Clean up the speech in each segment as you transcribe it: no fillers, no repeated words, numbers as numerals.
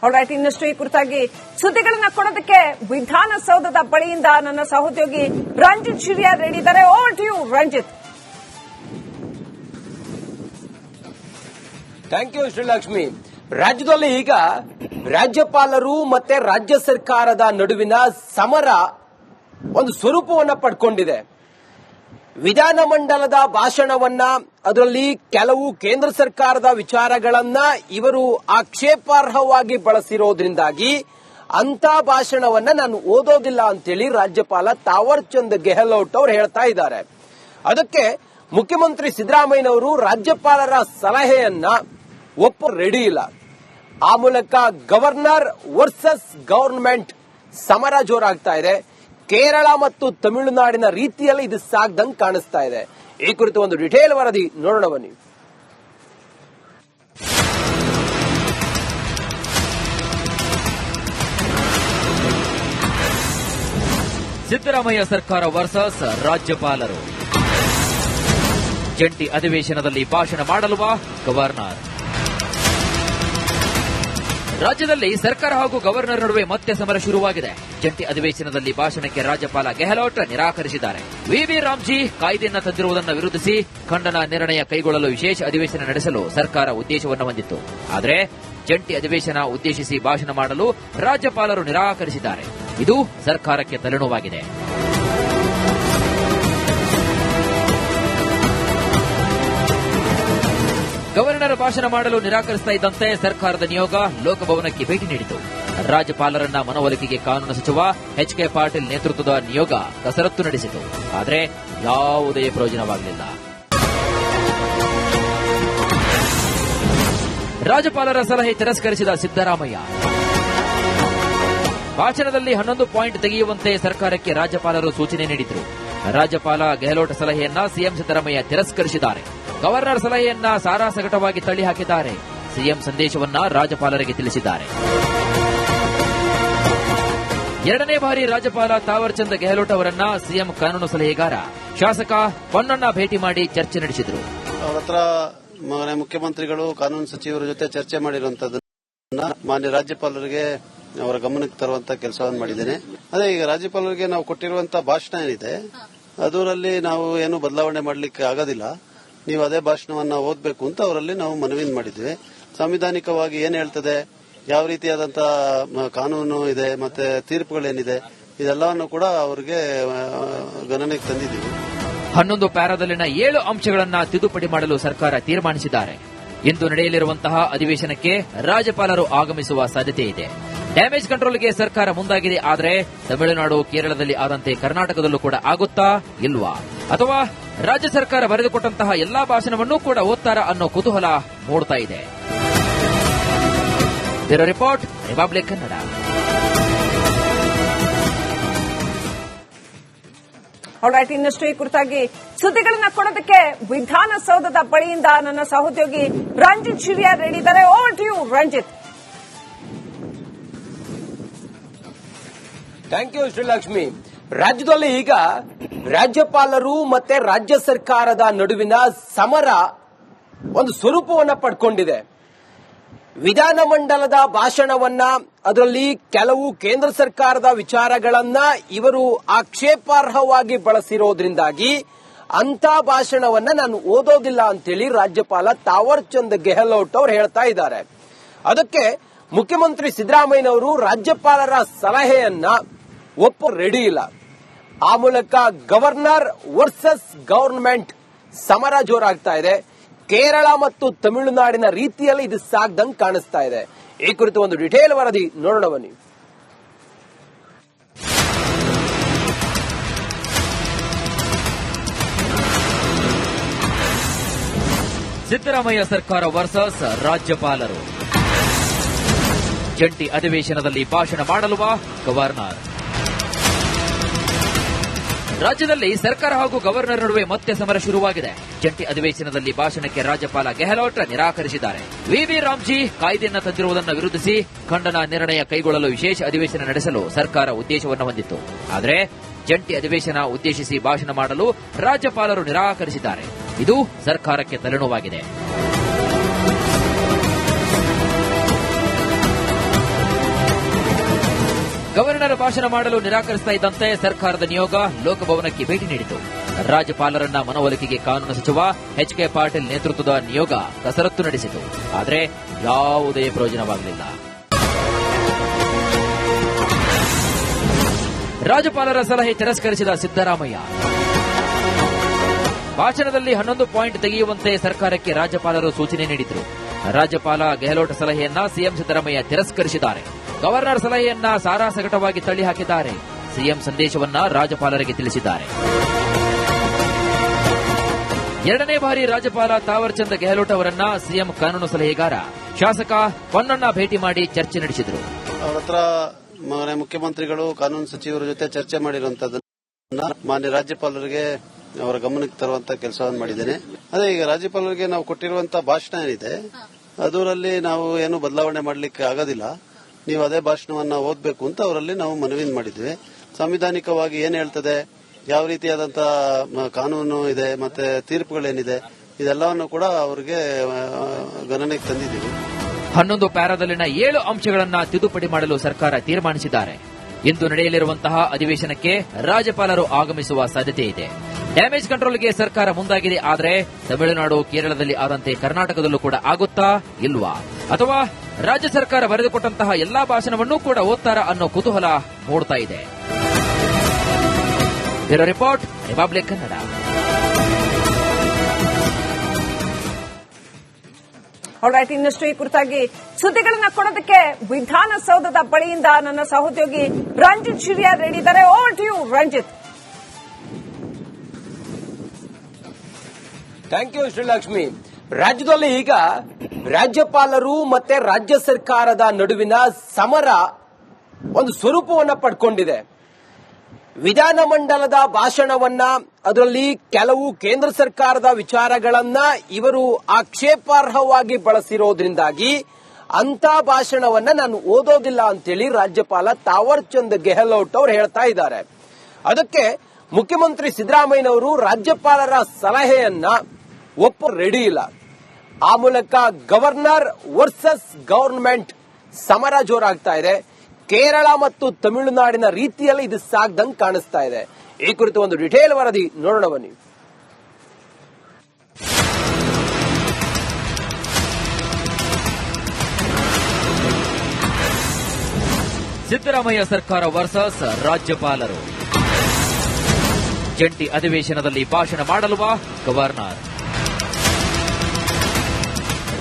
All right, ಇನ್ನಷ್ಟು ಈ ಕುರಿತಾಗಿ ಸುದ್ದಿಗಳನ್ನ ಕೊಡೋದಕ್ಕೆ ವಿಧಾನಸೌಧದ ಬಳಿಯಿಂದ ನನ್ನ ಸಹೋದ್ಯೋಗಿ ರಂಜಿತ್ ಶಿರಿಯಾ ರೆಡಿ ಇದ್ದಾರೆ. Over to you Ranjith. Thank you Srilakshmi. ರಾಜ್ಯದಲ್ಲಿ ಈಗ ರಾಜ್ಯಪಾಲರು ಮತ್ತೆ ರಾಜ್ಯ ಸರ್ಕಾರದ ನಡುವಿನ ಸಮರ ಒಂದು ಸ್ವರೂಪವನ್ನ ಪಡ್ಕೊಂಡಿದೆ. ವಿಧಾನಮಂಡಲದ ಭಾಷಣವನ್ನ, ಅದರಲ್ಲಿ ಕೆಲವು ಕೇಂದ್ರ ಸರ್ಕಾರದ ವಿಚಾರಗಳನ್ನ ಇವರು ಆಕ್ಷೇಪಾರ್ಹವಾಗಿ ಬಳಸಿರೋದ್ರಿಂದಾಗಿ ಅಂತ ಭಾಷಣವನ್ನ ನಾನು ಓದೋದಿಲ್ಲ ಅಂತೇಳಿ ರಾಜ್ಯಪಾಲ ತಾವರ್ ಚಂದ್ ಗೆಹ್ಲೋಟ್ ಅವರು ಹೇಳ್ತಾ ಇದ್ದಾರೆ. ಅದಕ್ಕೆ ಮುಖ್ಯಮಂತ್ರಿ ಸಿದ್ದರಾಮಯ್ಯನವರು ರಾಜ್ಯಪಾಲರ ಸಲಹೆಯನ್ನ ರೆಡಿ ಇಲ್ಲ. ಆ ಮೂಲಕ ಗವರ್ನರ್ ವರ್ಸಸ್ ಗವರ್ನಮೆಂಟ್ ಸಮರ ಜೋರಾಗ್ತಾ ಇದೆ. ಕೇರಳ ಮತ್ತು ತಮಿಳುನಾಡಿನ ರೀತಿಯಲ್ಲಿ ಇದು ಸಾಗ್ದಂಗೆ ಕಾಣಿಸ್ತಾ ಇದೆ. ಈ ಕುರಿತು ಒಂದು ಡಿಟೇಲ್ ವರದಿ ನೋಡೋಣ ಬನ್ನಿ. ಸಿದ್ದರಾಮಯ್ಯ ಸರ್ಕಾರ ವರ್ಸಸ್ ರಾಜ್ಯಪಾಲರು. ಜಂಟಿ ಅಧಿವೇಶನದಲ್ಲಿ ಭಾಷಣ ಮಾಡಲುವ ಗವರ್ನರ್. ರಾಜ್ಯದಲ್ಲಿ ಸರ್ಕಾರ ಹಾಗೂ ಗವರ್ನರ್ ನಡುವೆ ಮತ್ತೆ ಸಮರ ಶುರುವಾಗಿದೆ. ಜಂಟಿ ಅಧಿವೇಶನದಲ್ಲಿ ಭಾಷಣಕ್ಕೆ ರಾಜ್ಯಪಾಲ ಗೆಹ್ಲೋಟ್ ನಿರಾಕರಿಸಿದ್ದಾರೆ. ವಿವಿ ರಾಮ್ಜಿ ಕಾಯ್ದೆಯನ್ನು ತಂದಿರುವುದನ್ನು ವಿರೋಧಿಸಿ ಖಂಡನ ನಿರ್ಣಯ ಕೈಗೊಳ್ಳಲು ವಿಶೇಷ ಅಧಿವೇಶನ ನಡೆಸಲು ಸರ್ಕಾರ ಉದ್ದೇಶವನ್ನು ಹೊಂದಿತ್ತು. ಆದರೆ ಜಂಟಿ ಅಧಿವೇಶನ ಉದ್ದೇಶಿಸಿ ಭಾಷಣ ಮಾಡಲು ರಾಜ್ಯಪಾಲರು ನಿರಾಕರಿಸಿದ್ದಾರೆ. ಇದು ಸರ್ಕಾರಕ್ಕೆ ತಲೆನೋವಾಗಿದೆ. ಗವರ್ನರ್ ಭಾಷಣ ಮಾಡಲು ನಿರಾಕರಿಸ್ತಾ ಇದ್ದಂತೆ ಸರ್ಕಾರದ ನಿಯೋಗ ಲೋಕಭವನಕ್ಕೆ ಭೇಟಿ ನೀಡಿತು. ರಾಜ್ಯಪಾಲರನ್ನ ಮನವೊಲಿಕೆಗೆ ಕಾನೂನು ಸಚಿವ ಎಚ್.ಕೆ. ಪಾಟೀಲ್ ನೇತೃತ್ವದ ನಿಯೋಗ ಕಸರತ್ತು ನಡೆಸಿತು. ಆದರೆ ಯಾವುದೇ ಪ್ರಯೋಜನವಾಗಲಿಲ್ಲ. ರಾಜ್ಯಪಾಲರ ಸಲಹೆ ತಿರಸ್ಕರಿಸಿದ ಸಿದ್ದರಾಮಯ್ಯ. ಭಾಷಣದಲ್ಲಿ 11 ಪಾಯಿಂಟ್ ತೆಗೆಯುವಂತೆ ಸರ್ಕಾರಕ್ಕೆ ರಾಜ್ಯಪಾಲರು ಸೂಚನೆ ನೀಡಿದರು. ರಾಜ್ಯಪಾಲ ಗೆಹ್ಲೋಟ್ ಸಲಹೆಯನ್ನ ಸಿಎಂ ಸಿದ್ದರಾಮಯ್ಯ ತಿರಸ್ಕರಿಸಿದ್ದಾರೆ. ಗವರ್ನರ್ ಸಲಹೆಯನ್ನ ಸಾರಾಸಗಟವಾಗಿ ತಳ್ಳಿಹಾಕಿದ್ದಾರೆ. ಸಿಎಂ ಸಂದೇಶವನ್ನ ರಾಜ್ಯಪಾಲರಿಗೆ ತಿಳಿಸಿದ್ದಾರೆ. ಎರಡನೇ ಬಾರಿ ರಾಜ್ಯಪಾಲ ತಾವರ್ ಚಂದ್ ಗೆಹ್ಲೋಟ್ ಅವರನ್ನ ಸಿಎಂ ಕಾನೂನು ಸಲಹೆಗಾರ ಶಾಸಕ ಪೊನ್ನಣ್ಣ ಭೇಟಿ ಮಾಡಿ ಚರ್ಚೆ ನಡೆಸಿದರು. ಅವರ ಹತ್ರ ಮುಖ್ಯಮಂತ್ರಿಗಳು ಕಾನೂನು ಸಚಿವರ ಜೊತೆ ಚರ್ಚೆ ಮಾಡಿರುವಂತದ್ದನ್ನ ಮಾನ್ಯ ರಾಜ್ಯಪಾಲರಿಗೆ ಅವರ ಗಮನಕ್ಕೆ ತರುವಂತ ಕೆಲಸವನ್ನು ಮಾಡಿದ್ದೇನೆ. ಅದೇ ಈಗ ರಾಜ್ಯಪಾಲರಿಗೆ ನಾವು ಕೊಟ್ಟಿರುವಂತಹ ಭಾಷಣ ಏನಿದೆ ಅದರಲ್ಲಿ ನಾವು ಏನು ಬದಲಾವಣೆ ಮಾಡಲಿಕ್ಕೆ ಆಗೋದಿಲ್ಲ. ನೀವು ಅದೇ ಭಾಷಣವನ್ನ ಓದಬೇಕು ಅಂತ ಅವರಲ್ಲಿ ನಾವು ಮನವಿ ಮಾಡಿದ್ವಿ. ಸಾಂವಿಧಾನಿಕವಾಗಿ ಏನ್ ಹೇಳ್ತದೆ, ಯಾವ ರೀತಿಯಾದಂತಹ ಕಾನೂನು ಇದೆ, ಮತ್ತೆ ತೀರ್ಪುಗಳೇನಿದೆ, ಇದೆಲ್ಲವನ್ನು ಕೂಡ ಅವರಿಗೆ ಗಣನೆಗೆ ತಂದಿದ್ದೀವಿ. 11 ಪ್ಯಾರಾದಲ್ಲಿನ 7 ಅಂಶಗಳನ್ನು ತಿದ್ದುಪಡಿ ಮಾಡಲು ಸರ್ಕಾರ ತೀರ್ಮಾನಿಸಿದ್ದಾರೆ. ಇಂದು ನಡೆಯಲಿರುವಂತಹ ಅಧಿವೇಶನಕ್ಕೆ ರಾಜ್ಯಪಾಲರು ಆಗಮಿಸುವ ಸಾಧ್ಯತೆ ಇದೆ. ಡ್ಯಾಮೇಜ್ ಕಂಟ್ರೋಲ್ಗೆ ಸರ್ಕಾರ ಮುಂದಾಗಿದೆ. ಆದರೆ ತಮಿಳುನಾಡು, ಕೇರಳದಲ್ಲಿ ಆದಂತೆ ಕರ್ನಾಟಕದಲ್ಲೂ ಕೂಡ ಆಗುತ್ತಾ ಇಲ್ವಾ, ಅಥವಾ ರಾಜ್ಯ ಸರ್ಕಾರ ಬರೆದುಕೊಟ್ಟಂತಹ ಎಲ್ಲಾ ಭಾಷಣವನ್ನೂ ಕೂಡ ಓದ್ತಾರಾ ಅನ್ನೋ ಕುತೂಹಲ ಮೂಡ್ತಾ ಇದೆ. Bureau report, Republic Kannada. Alright, ಇನ್ನಷ್ಟು ಈ ಕುರಿತಾಗಿ ಸುದ್ದಿಗಳನ್ನ ಕೊಡೋದಕ್ಕೆ ವಿಧಾನಸೌಧದ ಬಳಿಯಿಂದ ನನ್ನ ಸಹೋದ್ಯೋಗಿ ರಂಜಿತ್ ಶಿರಿಯಾ ರೆಡಿ ಇದ್ದಾರೆ. Over to you Ranjith. Thank you Srilakshmi. ರಾಜ್ಯದಲ್ಲಿ ಈಗ ರಾಜ್ಯಪಾಲರು ಮತ್ತೆ ರಾಜ್ಯ ಸರ್ಕಾರದ ನಡುವಿನ ಸಮರ ಒಂದು ಸ್ವರೂಪವನ್ನ ಪಡ್ಕೊಂಡಿದೆ. ವಿಧಾನಮಂಡಲದ ಭಾಷಣವನ್ನ, ಅದರಲ್ಲಿ ಕೆಲವು ಕೇಂದ್ರ ಸರ್ಕಾರದ ವಿಚಾರಗಳನ್ನ ಇವರು ಆಕ್ಷೇಪಾರ್ಹವಾಗಿ ಬಳಸಿರೋದ್ರಿಂದಾಗಿ ಅಂತ ಭಾಷಣವನ್ನ ನಾನು ಓದೋದಿಲ್ಲ ಅಂತೇಳಿ ರಾಜ್ಯಪಾಲ ತಾವರ್ ಚಂದ್ ಗೆಹ್ಲೋಟ್ ಅವರು ಹೇಳ್ತಾ ಇದ್ದಾರೆ. ಅದಕ್ಕೆ ಮುಖ್ಯಮಂತ್ರಿ ಸಿದ್ದರಾಮಯ್ಯನವರು ರಾಜ್ಯಪಾಲರ ಸಲಹೆಯನ್ನ ರೆಡಿ ಇಲ್ಲ. ಆ ಮೂಲಕ ಗವರ್ನರ್ ವರ್ಸಸ್ ಗವರ್ನಮೆಂಟ್ ಸಮರ ಜೋರಾಗ್ತಾ ಇದೆ. ಕೇರಳ ಮತ್ತು ತಮಿಳುನಾಡಿನ ರೀತಿಯಲ್ಲಿ ಇದು ಸಾಗ್ದಂಗೆ ಕಾಣಿಸ್ತಾ ಇದೆ. ಈ ಕುರಿತು ಒಂದು ಡಿಟೇಲ್ ವರದಿ ನೋಡೋಣ ಬನ್ನಿ. ಸಿದ್ದರಾಮಯ್ಯ ಸರ್ಕಾರ ವರ್ಸಸ್ ರಾಜ್ಯಪಾಲರು. ಜಂಟಿ ಅಧಿವೇಶನದಲ್ಲಿ ಭಾಷಣ ಮಾಡಲುವ ಗವರ್ನರ್. ರಾಜ್ಯದಲ್ಲಿ ಸರ್ಕಾರ ಹಾಗೂ ಗವರ್ನರ್ ನಡುವೆ ಮತ್ತೆ ಸಮರ ಶುರುವಾಗಿದೆ. ಜಂಟಿ ಅಧಿವೇಶನದಲ್ಲಿ ಭಾಷಣಕ್ಕೆ ರಾಜ್ಯಪಾಲ ಗೆಹ್ಲೋಟ್ ನಿರಾಕರಿಸಿದ್ದಾರೆ. ವಿವಿ ರಾಮ್ಜಿ ಕಾಯ್ದೆಯನ್ನು ತಂದಿರುವುದನ್ನು ವಿರೋಧಿಸಿ ಖಂಡನ ನಿರ್ಣಯ ಕೈಗೊಳ್ಳಲು ವಿಶೇಷ ಅಧಿವೇಶನ ನಡೆಸಲು ಸರ್ಕಾರ ಉದ್ದೇಶವನ್ನು ಹೊಂದಿತ್ತು. ಆದರೆ ಜಂಟಿ ಅಧಿವೇಶನ ಉದ್ದೇಶಿಸಿ ಭಾಷಣ ಮಾಡಲು ರಾಜ್ಯಪಾಲರು ನಿರಾಕರಿಸಿದ್ದಾರೆ. ಇದು ಸರ್ಕಾರಕ್ಕೆ ತಲೆನೋವಾಗಿದೆ. ಗವರ್ನರ್ ಭಾಷಣ ಮಾಡಲು ನಿರಾಕರಿಸ್ತಾ ಇದ್ದಂತೆ ಸರ್ಕಾರದ ನಿಯೋಗ ಲೋಕಭವನಕ್ಕೆ ಭೇಟಿ ನೀಡಿತು. ರಾಜ್ಯಪಾಲರನ್ನ ಮನವೊಲಿಕೆಗೆ ಕಾನೂನು ಸಚಿವ ಎಚ್.ಕೆ. ಪಾಟೀಲ್ ನೇತೃತ್ವದ ನಿಯೋಗ ಕಸರತ್ತು ನಡೆಸಿತು. ಆದರೆ ಯಾವುದೇ ಪ್ರಯೋಜನವಾಗಲಿಲ್ಲ. ರಾಜ್ಯಪಾಲರ ಸಲಹೆ ತಿರಸ್ಕರಿಸಿದ ಸಿದ್ದರಾಮಯ್ಯ. ಭಾಷಣದಲ್ಲಿ 11 ಪಾಯಿಂಟ್ ತೆಗೆಯುವಂತೆ ಸರ್ಕಾರಕ್ಕೆ ರಾಜ್ಯಪಾಲರು ಸೂಚನೆ ನೀಡಿದರು. ರಾಜ್ಯಪಾಲ ಗೆಹ್ಲೋಟ್ ಸಲಹೆಯನ್ನ ಸಿಎಂ ಸಿದ್ದರಾಮಯ್ಯ ತಿರಸ್ಕರಿಸಿದ್ದಾರೆ. ಗವರ್ನರ್ ಸಲಹೆಯನ್ನ ಸಾರಾಸಗಟವಾಗಿ ತಳ್ಳಿಹಾಕಿದ್ದಾರೆ. ಸಿಎಂ ಸಂದೇಶವನ್ನ ರಾಜ್ಯಪಾಲರಿಗೆ ತಿಳಿಸಿದ್ದಾರೆ. ಎರಡನೇ ಬಾರಿ ರಾಜ್ಯಪಾಲ ತಾವರ್ ಚಂದ್ ಗೆಹ್ಲೋಟ್ ಅವರನ್ನ ಸಿಎಂ ಕಾನೂನು ಸಲಹೆಗಾರ ಶಾಸಕ ಪೊನ್ನಣ್ಣ ಭೇಟಿ ಮಾಡಿ ಚರ್ಚೆ ನಡೆಸಿದರು. ಅವರ ಹತ್ರ ಮುಖ್ಯಮಂತ್ರಿಗಳು ಕಾನೂನು ಸಚಿವರ ಜೊತೆ ಚರ್ಚೆ ಮಾಡಿರುವಂತದ್ದನ್ನ ಮಾನ್ಯ ರಾಜ್ಯಪಾಲರಿಗೆ ಅವರ ಗಮನಕ್ಕೆ ತರುವಂತ ಕೆಲಸವನ್ನು ಮಾಡಿದ್ದೇನೆ. ಅದೇ ಈಗ ರಾಜ್ಯಪಾಲರಿಗೆ ನಾವು ಕೊಟ್ಟಿರುವಂತಹ ಭಾಷಣ ಏನಿದೆ ಅದರಲ್ಲಿ ನಾವು ಏನು ಬದಲಾವಣೆ ಮಾಡಲಿಕ್ಕೆ ಆಗೋದಿಲ್ಲ. ನೀವು ಅದೇ ಭಾಷಣವನ್ನ ಓದಬೇಕು ಅಂತ ಅವರಲ್ಲಿ ನಾವು ಮನವಿ ಮಾಡಿದ್ವಿ. ಸಾಂವಿಧಾನಿಕವಾಗಿ ಏನ್ ಹೇಳ್ತದೆ, ಯಾವ ರೀತಿಯಾದಂತಹ ಕಾನೂನು ಇದೆ, ಮತ್ತೆ ತೀರ್ಪುಗಳೇನಿದೆ ಇದೆಲ್ಲವನ್ನು ಕೂಡ ಅವರಿಗೆ ಗಣನೆಗೆ ತಂದಿದ್ದೀವಿ. 11 ಪ್ಯಾರಾದಲ್ಲಿನ 7 ಅಂಶಗಳನ್ನು ತಿದ್ದುಪಡಿ ಮಾಡಲು ಸರ್ಕಾರ ತೀರ್ಮಾನಿಸಿದ್ದಾರೆ. ಇಂದು ನಡೆಯಲಿರುವಂತಹ ಅಧಿವೇಶನಕ್ಕೆ ರಾಜ್ಯಪಾಲರು ಆಗಮಿಸುವ ಸಾಧ್ಯತೆ ಇದೆ. ಡ್ಯಾಮೇಜ್ ಕಂಟ್ರೋಲ್ಗೆ ಸರ್ಕಾರ ಮುಂದಾಗಿದೆ. ಆದರೆ ತಮಿಳುನಾಡು, ಕೇರಳದಲ್ಲಿ ಆದಂತೆ ಕರ್ನಾಟಕದಲ್ಲೂ ಕೂಡ ಆಗುತ್ತಾ ಇಲ್ವಾ, ಅಥವಾ ರಾಜ್ಯ ಸರ್ಕಾರ ಬರೆದುಕೊಟ್ಟಂತಹ ಎಲ್ಲಾ ಭಾಷಣವನ್ನೂ ಕೂಡ ಓದ್ತಾರಾ ಅನ್ನೋ ಕುತೂಹಲ ಮೂಡ್ತಾ ಇದೆ. Bureau report, Republic Kannada. Alright, ಇನ್ನಷ್ಟು ಈ ಕುರಿತಾಗಿ ಸುದ್ದಿಗಳನ್ನ ಕೊಡೋದಕ್ಕೆ ವಿಧಾನಸೌಧದ ಬಳಿಯಿಂದ ನನ್ನ ಸಹೋದ್ಯೋಗಿ ರಂಜಿತ್ ಶಿರಿಯಾ ರೆಡಿ ಇದ್ದಾರೆ. Over to you Ranjith. Thank you Srilakshmi. ರಾಜ್ಯದಲ್ಲಿ ಈಗ ರಾಜ್ಯಪಾಲರು ಮತ್ತೆ ರಾಜ್ಯ ಸರ್ಕಾರದ ನಡುವಿನ ಸಮರ ಒಂದು ಸ್ವರೂಪವನ್ನ ಪಡ್ಕೊಂಡಿದೆ. ವಿಧಾನಮಂಡಲದ ಭಾಷಣವನ್ನ, ಅದರಲ್ಲಿ ಕೆಲವು ಕೇಂದ್ರ ಸರ್ಕಾರದ ವಿಚಾರಗಳನ್ನ ಇವರು ಆಕ್ಷೇಪಾರ್ಹವಾಗಿ ಬಳಸಿರೋದ್ರಿಂದಾಗಿ ಅಂತ ಭಾಷಣವನ್ನ ನಾನು ಓದೋದಿಲ್ಲ ಅಂತೇಳಿ ರಾಜ್ಯಪಾಲ ತಾವರ್ ಚಂದ್ ಗೆಹ್ಲೋಟ್ ಅವರು ಹೇಳ್ತಾ ಇದ್ದಾರೆ. ಅದಕ್ಕೆ ಮುಖ್ಯಮಂತ್ರಿ ಸಿದ್ದರಾಮಯ್ಯನವರು ರಾಜ್ಯಪಾಲರ ಸಲಹೆಯನ್ನ ರೆಡಿ ಇಲ್ಲ. ಆ ಮೂಲಕ ಗವರ್ನರ್ ವರ್ಸಸ್ ಗವರ್ನಮೆಂಟ್ ಸಮರ ಜೋರಾಗ್ತಾ ಇದೆ. ಕೇರಳ ಮತ್ತು ತಮಿಳುನಾಡಿನ ರೀತಿಯಲ್ಲಿ ಇದು ಸಾಗ್ದಂಗೆ ಕಾಣಿಸ್ತಾ ಇದೆ. ಈ ಕುರಿತು ಒಂದು ಡಿಟೇಲ್ ವರದಿ ನೋಡೋಣ ಬನ್ನಿ. ಸಿದ್ದರಾಮಯ್ಯ ಸರ್ಕಾರ ವರ್ಸಸ್ ರಾಜ್ಯಪಾಲರು. ಜಂಟಿ ಅಧಿವೇಶನದಲ್ಲಿ ಭಾಷಣ ಮಾಡಲ್ವಾ ಗವರ್ನರ್?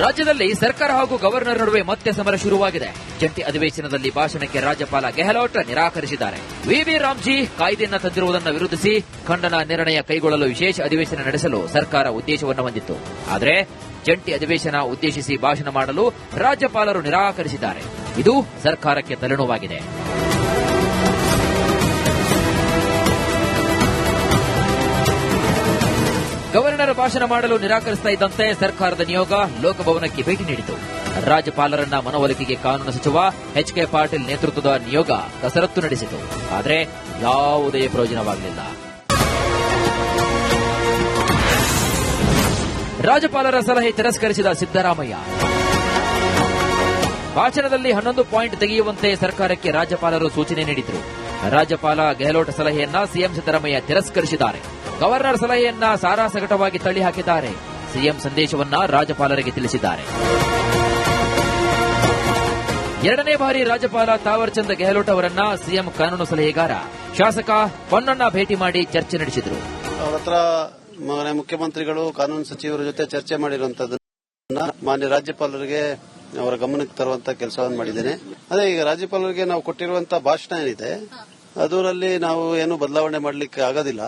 ರಾಜ್ಯದಲ್ಲಿ ಸರ್ಕಾರ ಹಾಗೂ ಗವರ್ನರ್ ನಡುವೆ ಮತ್ತೆ ಸಮರ ಶುರುವಾಗಿದೆ. ಜಂಟಿ ಅಧಿವೇಶನದಲ್ಲಿ ಭಾಷಣಕ್ಕೆ ರಾಜ್ಯಪಾಲ ಗೆಹ್ಲೋಟ್ ನಿರಾಕರಿಸಿದ್ದಾರೆ. ವಿವಿ ರಾಮ್ಜಿ ಕಾಯ್ದೆಯನ್ನು ತಂದಿರುವುದನ್ನು ವಿರೋಧಿಸಿ ಖಂಡನ ನಿರ್ಣಯ ಕೈಗೊಳ್ಳಲು ವಿಶೇಷ ಅಧಿವೇಶನ ನಡೆಸಲು ಸರ್ಕಾರ ಉದ್ದೇಶವನ್ನು ಹೊಂದಿತ್ತು. ಆದರೆ ಜಂಟಿ ಅಧಿವೇಶನ ಉದ್ದೇಶಿಸಿ ಭಾಷಣ ಮಾಡಲು ರಾಜ್ಯಪಾಲರು ನಿರಾಕರಿಸಿದ್ದಾರೆ. ಇದು ಸರ್ಕಾರಕ್ಕೆ ತಲೆನೋವಾಗಿದೆ. ಗವರ್ನರ್ ಭಾಷಣ ಮಾಡಲು ನಿರಾಕರಿಸ್ತಾ ಇದ್ದಂತೆ ಸರ್ಕಾರದ ನಿಯೋಗ ಲೋಕಭವನಕ್ಕೆ ಭೇಟಿ ನೀಡಿತು. ರಾಜ್ಯಪಾಲರನ್ನ ಮನವೊಲಿಕೆಗೆ ಕಾನೂನು ಸಚಿವ ಎಚ್.ಕೆ. ಪಾಟೀಲ್ ನೇತೃತ್ವದ ನಿಯೋಗ ಕಸರತ್ತು ನಡೆಸಿತು. ಆದರೆ ಯಾವುದೇ ಪ್ರಯೋಜನವಾಗಲಿಲ್ಲ. ರಾಜ್ಯಪಾಲರ ಸಲಹೆ ತಿರಸ್ಕರಿಸಿದ ಸಿದ್ದರಾಮಯ್ಯ. ಭಾಷಣದಲ್ಲಿ 11 ಪಾಯಿಂಟ್ ತೆಗೆಯುವಂತೆ ಸರ್ಕಾರಕ್ಕೆ ರಾಜ್ಯಪಾಲರು ಸೂಚನೆ ನೀಡಿದರು. ರಾಜ್ಯಪಾಲ ಗೆಹ್ಲೋಟ್ ಸಲಹೆಯನ್ನ ಸಿಎಂ ಸಿದ್ದರಾಮಯ್ಯ ತಿರಸ್ಕರಿಸಿದ್ದಾರೆ. ಗವರ್ನರ್ ಸಲಹೆಯನ್ನ ಸಾರಾಸಗಟವಾಗಿ ತಳ್ಳಿಹಾಕಿದ್ದಾರೆ. ಸಿಎಂ ಸಂದೇಶವನ್ನ ರಾಜ್ಯಪಾಲರಿಗೆ ತಿಳಿಸಿದ್ದಾರೆ. ಎರಡನೇ ಬಾರಿ ರಾಜ್ಯಪಾಲ ತಾವರ್ ಚಂದ್ ಗೆಹ್ಲೋಟ್ ಅವರನ್ನ ಸಿಎಂ ಕಾನೂನು ಸಲಹೆಗಾರ ಶಾಸಕ ಪೊನ್ನಣ್ಣ ಭೇಟಿ ಮಾಡಿ ಚರ್ಚೆ ನಡೆಸಿದರು. ಅವರ ಹತ್ರ ಮುಖ್ಯಮಂತ್ರಿಗಳು ಕಾನೂನು ಸಚಿವರ ಜೊತೆ ಚರ್ಚೆ ಮಾಡಿರುವಂತದ್ದನ್ನ ಮಾನ್ಯ ರಾಜ್ಯಪಾಲರಿಗೆ ಅವರ ಗಮನಕ್ಕೆ ತರುವಂತ ಕೆಲಸವನ್ನು ಮಾಡಿದ್ದೇನೆ. ಅದೇ ಈಗ ರಾಜ್ಯಪಾಲರಿಗೆ ನಾವು ಕೊಟ್ಟಿರುವಂತಹ ಭಾಷಣ ಏನಿದೆ ಅದರಲ್ಲಿ ನಾವು ಏನು ಬದಲಾವಣೆ ಮಾಡಲಿಕ್ಕೆ ಆಗೋದಿಲ್ಲ.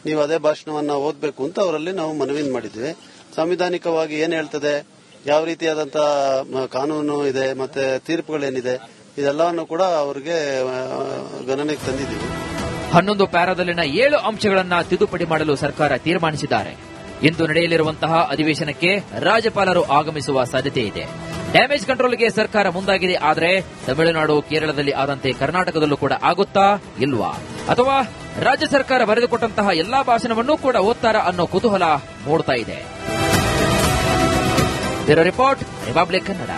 ನೀವು ಅದೇ ಭಾಷಣವನ್ನ ಓದಬೇಕು ಅಂತ ಅವರಲ್ಲಿ ನಾವು ಮನವಿ ಮಾಡಿದ್ವಿ. ಸಾಂವಿಧಾನಿಕವಾಗಿ ಏನ್ ಹೇಳ್ತದೆ, ಯಾವ ರೀತಿಯಾದಂತಹ ಕಾನೂನು ಇದೆ, ಮತ್ತೆ ತೀರ್ಪುಗಳೇನಿದೆ ಇದೆಲ್ಲವನ್ನು ಕೂಡ ಅವರಿಗೆ ಗಣನೆಗೆ ತಂದಿದ್ದೀವಿ. 11 ಪ್ಯಾರಾದಲ್ಲಿನ 7 ಅಂಶಗಳನ್ನು ತಿದ್ದುಪಡಿ ಮಾಡಲು ಸರ್ಕಾರ ತೀರ್ಮಾನಿಸಿದ್ದಾರೆ. ಇಂದು ನಡೆಯಲಿರುವಂತಹ ಅಧಿವೇಶನಕ್ಕೆ ರಾಜ್ಯಪಾಲರು ಆಗಮಿಸುವ ಸಾಧ್ಯತೆ ಇದೆ. ಡ್ಯಾಮೇಜ್ ಕಂಟ್ರೋಲ್ಗೆ ಸರ್ಕಾರ ಮುಂದಾಗಿದೆ. ಆದರೆ ತಮಿಳುನಾಡು, ಕೇರಳದಲ್ಲಿ ಆದಂತೆ ಕರ್ನಾಟಕದಲ್ಲೂ ಕೂಡ ಆಗುತ್ತಾ ಇಲ್ವಾ, ಅಥವಾ ರಾಜ್ಯ ಸರ್ಕಾರ ಬರೆದುಕೊಟ್ಟಂತಹ ಎಲ್ಲಾ ಭಾಷಣವನ್ನೂ ಕೂಡ ಓದ್ತಾರಾ ಅನ್ನೋ ಕುತೂಹಲ ಮೂಡ್ತಾ ಇದೆ. Bureau report, Republic Kannada.